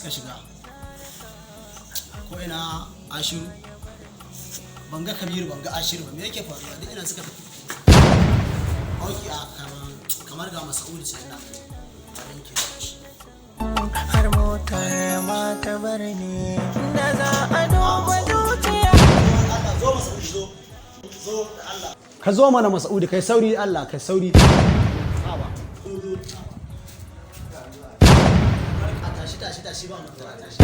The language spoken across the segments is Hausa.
suka shiga ko ina Ashiru banga Kabiru banga Ashiru ba, me yake faruwa duk ina suka tafi. Auki a kamar ga Mas'udu sai ina ganin ke har motar ma ta bar ni da za a duba zuciya. Allah zo Mas'udu zo da Allah ka zo mana Mas'udu kai sauri Allah kai sauri. Haba tashi ba mutum a tashi.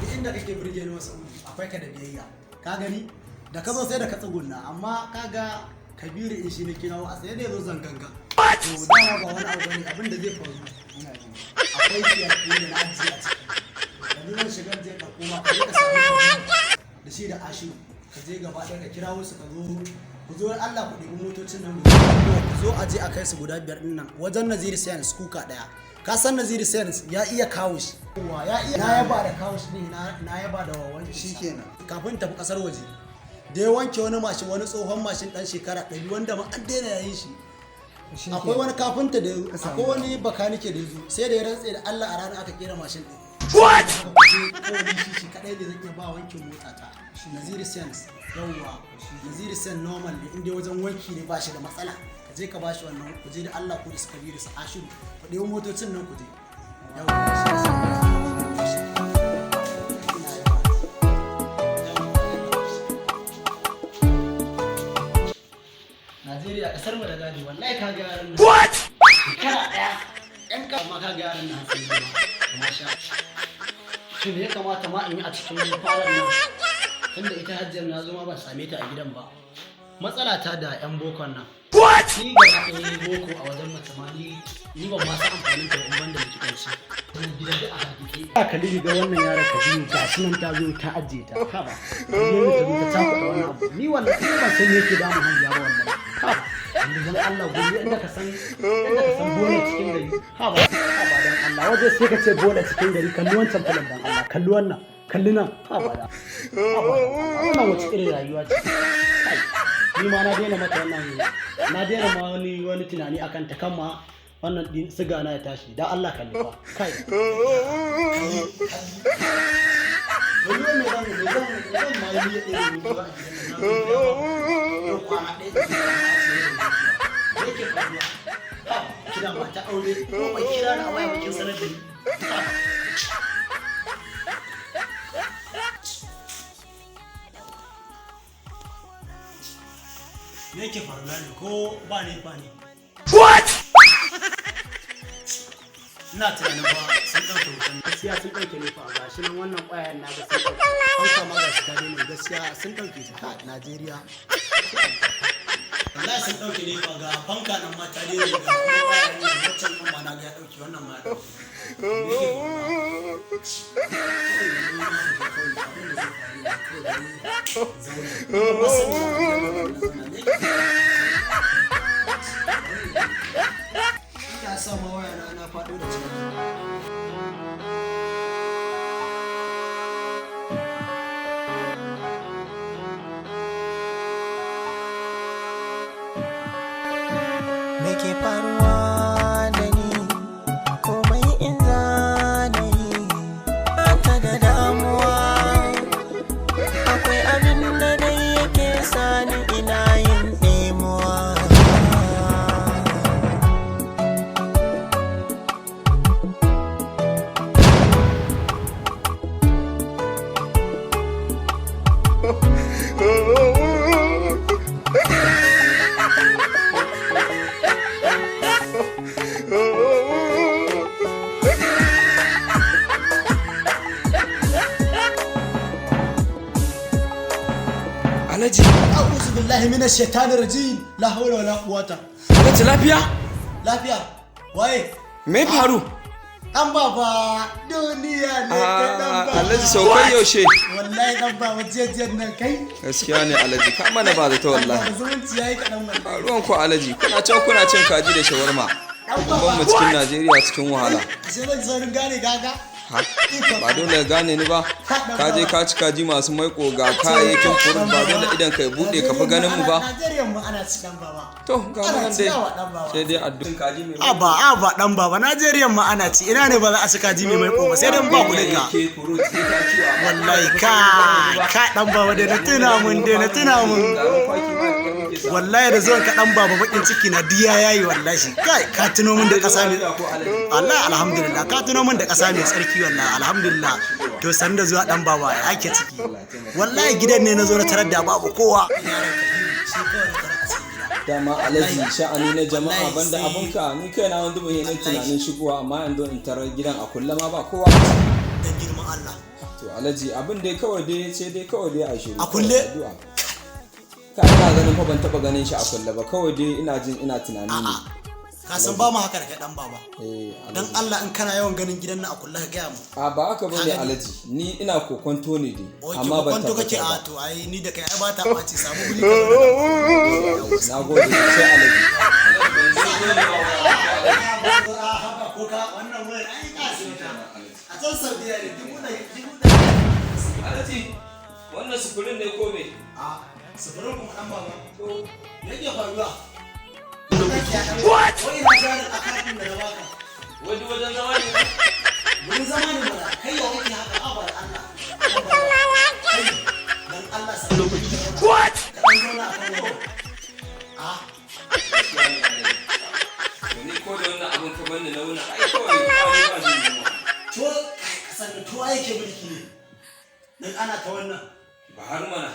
Duk inda kake burge ni Mas'udu akwai ka da biyayya ka gani da ka zo sai da ka tsugunna amma kaga Kabiru in shi ne kirawo a sai dai zo zanganga. To dama ba wani abu bane abin da zai faru akwai kiyaye da na ajiye a ciki. Yanzu zan shiga je ka koma ka je ka samu da shi da Ashiru ka je gaba ɗaya ka kirawo su ka zo ku zo Allah ku ɗebi motocin nan ku zo a je a kai su guda 5 ɗin nan wajen Naziri Science kuka ɗaya. Ka san Naziri Science ya iya kawo shi. Ya iya na yaba da kawo shi ne na yaba da wani shikenan. Kafin tafi kasar waje da ya wanke wani mashin wani tsohon mashin dan shekara 100 wanda ma an daina yayin shi. Akwai wani kafinta da akwai wani bakanike da yazo sai da ya rantse da Allah a ranar aka kera mashin din. What? Shi kadai ne zai ba wankin mota ta. Naziri Science yawwa Naziri Science normal ne inda wajen wanki ne ba shi da matsala. Ka je ka bashi wannan ku je da Allah ku da suka bi da su Ashiru ku ɗebi motocin nan ku je. Najeriya kasar mu da gadi wallahi ka ga yaran nan. What? Kana daya ɗan ka ma ka ga yaran nan sun yi ma sha. Shin ya kamata ma in yi a cikin falon nan tunda ita hajjar na zo ma ban same ta a gidan ba. Matsala ta da yan bokon nan. What? Ni ga boko a wajen mace ma ni ban ma san amfanin ta in banda likitanci. Gidan da aka dike. Ka kalli ga wannan yaron ka biyu ga shi nan ta zo ta ajiye ta. Ka ba. Ni ta kuɗa wani abu. Ni wannan kuma ban san yake da mu hanya ba wannan. Ha inda zan Allah gobe inda ka san bola cikin gari. Ha ba dan Allah waje sai ka ce bola cikin gari kalli wancan falan dan Allah kalli wannan kalli nan ha ba da. Wannan wace irin rayuwa ce. Ni ma na daina mata wannan na daina ma wani tunani akan ta kan ma wannan din siga na ya tashi dan Allah kalli fa kai wani ne zan ma yi ya ɗaya ruwa a gidan nan yau kwana ɗaya yake faruwa kira mata aure ko bai kira na waya bakin sanar da ni me yake faruwa ne ko ba ne ba ne. What? Ina tunanin ba sun ɗauke wutan gaskiya sun ɗauke ne fa ga shi nan wannan ƙwayan na ga sun ɗauke hausa ma ga shi ta ne gaskiya sun ɗauke ta Najeriya wallahi sun ɗauke ne fa ga fanka nan ma ta ne ga kuma ƙwayan ne wancan ɗin ma na ga ya ɗauke wannan ma ya ya sa ma waya na faɗo da cikin Me ke faruwa da ni komai in za na yi ta da damuwa akwai abin da dai yake sani ina yin ɗemuwa. Alhaji, a'udhu billahi minash shaitanir rajim la hawla wala quwwata. Alhaji lafiya? Lafiya waye Me faru? dan baba duniya ne ta dan baba. Alhaji saukai yaushe? Wallahi dan baba jejjen nan kai Gaskiya ne Alhaji, ka mana ba zato wallahi. zumunci yayi kadan Ba wallahi. ruwan ku Alhaji, kuna cin kaji da shawarma. Ban mu cikin Najeriya cikin wahala. Sai zan zo gane gaga Ha? Ba dole ka gane ni ba. Ka je ka ci kaji masu maiko ga kayayyakin furut ba dole idan ka bude ka fi ganin mu ba. Najeriya mu ana ci dan baba. To ga mu nan dai. Sai dai addu'a kaji mai Aba dan baba Najeriya mu ana ci ina ne ba za a ci kaji mai maiko ba sai dan ba ku dinga. Wallahi ka dan baba da na tuna mun wallahi da zuwan ka dan baba bakin ciki na diya yayi wallahi kai ka tuno min da kasa mai Allah alhamdulillah ka tuno min da kasa mai tsarki wallahi alhamdulillah to san da zuwa dan baba ake ciki wallahi gidan ne nazo na tarar da babu kowa dama alaji sha'ani na jama'a banda abunka ni kai na wanda bai ne tunanin shigowa amma yanzu in tarar gidan a kullama ba kowa dan girman Allah to alaji abin dai kawai dai sai dai kawai dai a shiru a kulle ka ina ganin fa ban taba ganin shi a kulle ba kawai dai ina jin ina tunani ne ka san ba mu haka da kai dan baba dan Allah in kana yawan ganin gidan nan a kulle ka gaya mu a ba haka bane alaji ni ina kokonto ne dai amma ban taba kake a to ai ni da kai ai ba ta baci samu guri na gode sai alaji ko ka wannan wayar ai ka sai a can Saudiya ne dubu alaji wannan sufurin ne ko me a sufurin kuma dan baba to me yake faruwa what wai na jari a kafin da na baka wai wajen zama ne wurin zama ne bara kai yau kake haka abar Allah kai dan Allah sai what ka dan zauna a kan wani ni ko da wannan abun ka bani na wuna ai kawai ba zai yi to san to ai ke mulki ne dan ana ta wannan ba har mana